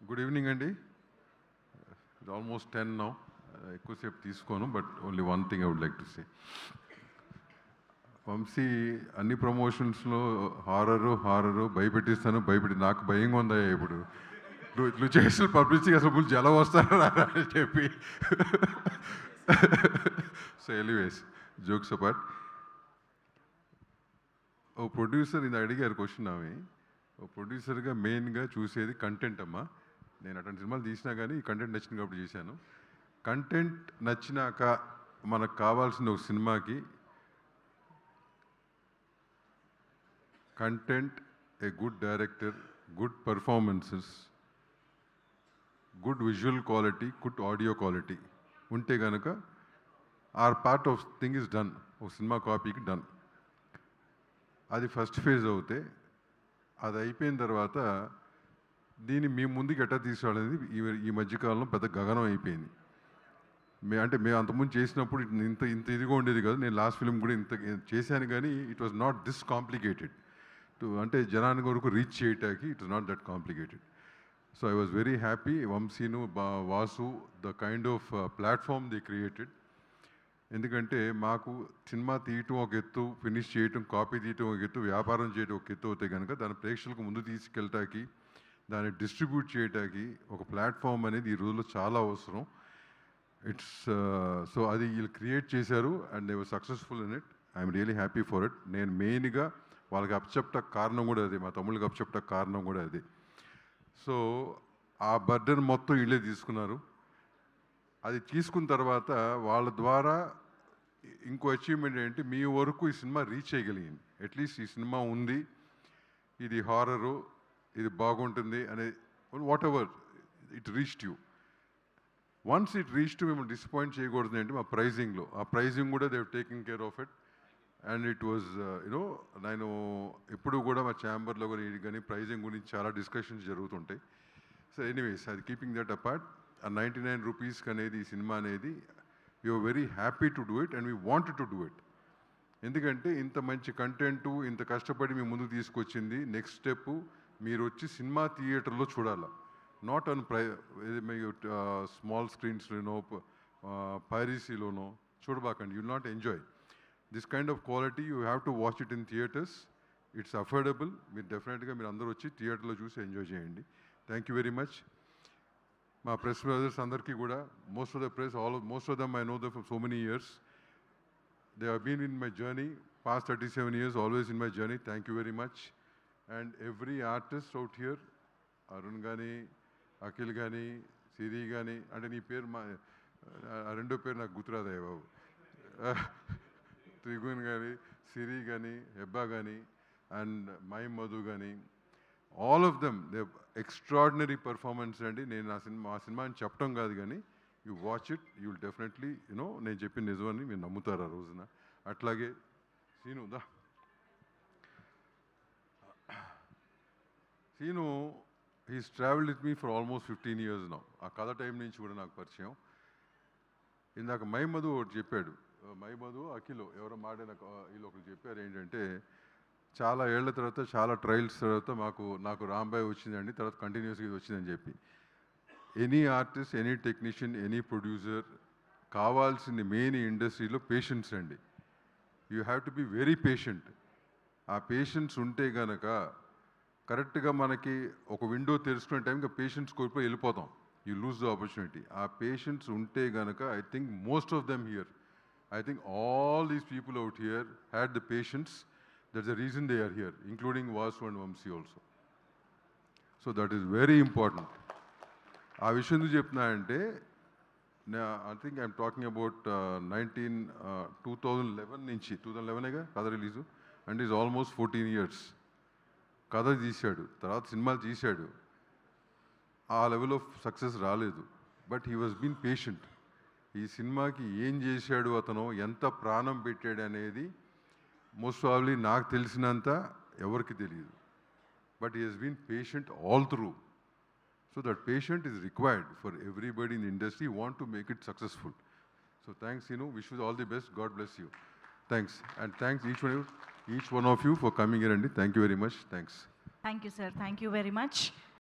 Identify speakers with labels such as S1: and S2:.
S1: Good evening అండి. It almost 10 now. ఎక్కువసేపు తీసుకోను, but only one thing I would like to say. Vamshi అన్ని ప్రమోషన్స్లో హారరు భయపెట్టిస్తాను, నాకు భయంగా ఉందా ఇప్పుడు. నువ్వు చేసిన పబ్లిసిటీ అసలు ముందు జలం వస్తారా అని చెప్పి. సో ఎనీవేస్, జోక్స్ అపార్ట్, ఓ ప్రొడ్యూసర్ ఇది అడిగారు క్వశ్చన్. ఆమె ఓ ప్రొడ్యూసర్గా మెయిన్గా చూసేది కంటెంట్ అమ్మా. నేను అటువంటి సినిమాలు తీసినా కానీ ఈ కంటెంట్ నచ్చింది కాబట్టి చేశాను. కంటెంట్ నచ్చినాక మనకు కావాల్సిన ఒక సినిమాకి content, a good director, good performances, good visual quality, good audio quality ఉంటే కనుక our part of thing is done. ఒక సినిమా కాపీకి డన్. అది ఫస్ట్ ఫేజ్ అవుతే, అది అయిపోయిన తర్వాత దీన్ని మీ ముందుకు ఎట్టా తీసుకురావడానికి ఈ మధ్యకాలంలో పెద్ద గగనం అయిపోయింది. మేము అంతకుముందు చేసినప్పుడు ఇంత ఇదిగా ఉండేది కాదు. నేను లాస్ట్ ఫిల్మ్ కూడా ఇంత చేశాను, కానీ it was not this complicated అంటే జనానికి వరకు రీచ్ చేయటానికి it was not that complicated. So I was very happy. వంశీను, Vasu, the kind of platform they created. ఎందుకంటే మాకు సినిమా తీయటం ఒక ఎత్తు, ఫినిష్ చేయటం, కాపీ తీయటం ఒక ఎత్తు, వ్యాపారం చేయటం ఒక ఎత్తు అవుతాయి కనుక దాని ప్రేక్షకులకు ముందు తీసుకెళ్ళటానికి, దాన్ని డిస్ట్రిబ్యూట్ చేయటానికి ఒక ప్లాట్ఫామ్ అనేది ఈ రోజుల్లో చాలా అవసరం. సో అది వీళ్ళు క్రియేట్ చేశారు and they were successful in it. I'm really happy for it. నేను మెయిన్గా వాళ్ళకి అప్పచెప్పటకు కారణం కూడా అది, మా తమ్ముళ్ళకి అప్పచెప్పటకు కారణం కూడా అది. సో ఆ బర్డెన్ మొత్తం వీళ్ళే తీసుకున్నారు. అది తీసుకున్న తర్వాత వాళ్ళ ద్వారా ఇంకో అచీవ్మెంట్ ఏంటి, మీ వరకు ఈ సినిమా రీచ్ చేయగలిగింది. అట్లీస్ట్ ఈ సినిమా ఉంది, ఇది హారరు, ఇది బాగుంటుంది అనే what ever it reached you. Once it reach to మిమ్మల్ని డిసప్పాయింట్ చేయకూడదు అంటే మా ప్రైజింగ్లో, ఆ ప్రైజింగ్ కూడా they taking care of it. And it was you know, నేను ఎప్పుడు కూడా మా ఛాంబర్లో కానీ ప్రైజింగ్ గురించి చాలా డిస్కషన్స్ జరుగుతుంటాయి. సో ఎనీవేస్, అది కీపింగ్ దట్ అపార్ట్, ఆ 99 రూపీస్కి అనేది ఈ సినిమా అనేది you are very happy to do it and we wanted to do it. ఎందుకంటే ఇంత మంచి కంటెంటు, ఇంత కష్టపడి మీ ముందుకు తీసుకొచ్చింది. నెక్స్ట్ స్టెప్ మీరు వచ్చి సినిమా థియేటర్లో చూడాలి, నాట్ ఆన్ స్మాల్ స్క్రీన్స్లోనో పైరసీలోనో చూడబాకండి. You'll not enjoy this kind of quality. You have to watch it in theatres. It's affordable. మీరు డెఫినెట్గా మీరు అందరూ వచ్చి థియేటర్లో చూసి ఎంజాయ్ చేయండి. Thank you very much. మా ప్రెస్ బ్రదర్స్ అందరికీ కూడా, most of the press, most of them I know them for so many years. They have been in my journey, past 37 years, always in my journey. Thank you very much. And every artist out here, Arun కానీ, అఖిల్ కానీ, సిరి కానీ, అంటే నీ పేరు రెండో పేరు నాకు గుర్తురాదయ్య బాబు. త్రిగుణ్ కానీ, సిరి కానీ, హెబ్బా కానీ, అండ్ మై మధు కానీ, all of them they extraordinary performance అండి. నేను ఆ సినిమాని చెప్పడం కాదు, కానీ you watch it, you will definitely you know నేను చెప్పిన నిజమని మీరు నమ్ముతారు ఆ రోజున. అట్లాగే Seenu he's travelled with me for almost 15 years now. ఆ కథ టైం నుంచి కూడా నాకు పరిచయం. ఇందాక మై మధు ఒకటి చెప్పాడు, మై మధు అఖిల్ ఎవరో మాడిన వీళ్ళు ఒకరు చెప్పారు ఏంటంటే, చాలా ఏళ్ల తర్వాత, చాలా ట్రయల్స్ తర్వాత నాకు రాంబాయ్ వచ్చిందండి, తర్వాత కంటిన్యూస్గా ఇది వచ్చిందని చెప్పి. Any artist, any technician, any producer కావాల్సింది మెయిన్ ఇండస్ట్రీలో పేషెన్స్ అండి. You have to be very patient. ఆ పేషెన్స్ ఉంటే కనుక కరెక్ట్గా మనకి ఒక విండో తెలుసుకునే టైంకి పేషెన్స్ కోల్పోయి వెళ్ళిపోతాం. You lose the opportunity. ఆ పేషెన్స్ ఉంటే కనుక I think most of them here, I think all these people out here had the patience. That's the reason they are here, including Vasu and Vamsi also. So that is very important. ఆ విషయం ఎందుకు చెప్తున్నా అంటే, I think I'm talking about 2011 నుంచి, 2011గా కథ release, and is almost 14 years. కథ తీశాడు, తర్వాత సినిమాలు తీశాడు. ఆ లెవెల్ ఆఫ్ సక్సెస్ రాలేదు, but he was been patient. ఈ సినిమాకి ఏం చేశాడు అతను, ఎంత ప్రాణం పెట్టాడు అనేది మోస్ట్ ప్రాబబ్లీ నాకు తెలిసినంత ఎవరికి తెలియదు. But he has been patient all through. So that patient is required for everybody in the industry want to make it successful. So thanks wish you all the best. God bless you. Thanks. And thanks each one of you for coming here అండి. Thank you very much. Thanks.
S2: Thank you, sir. Thank you very much.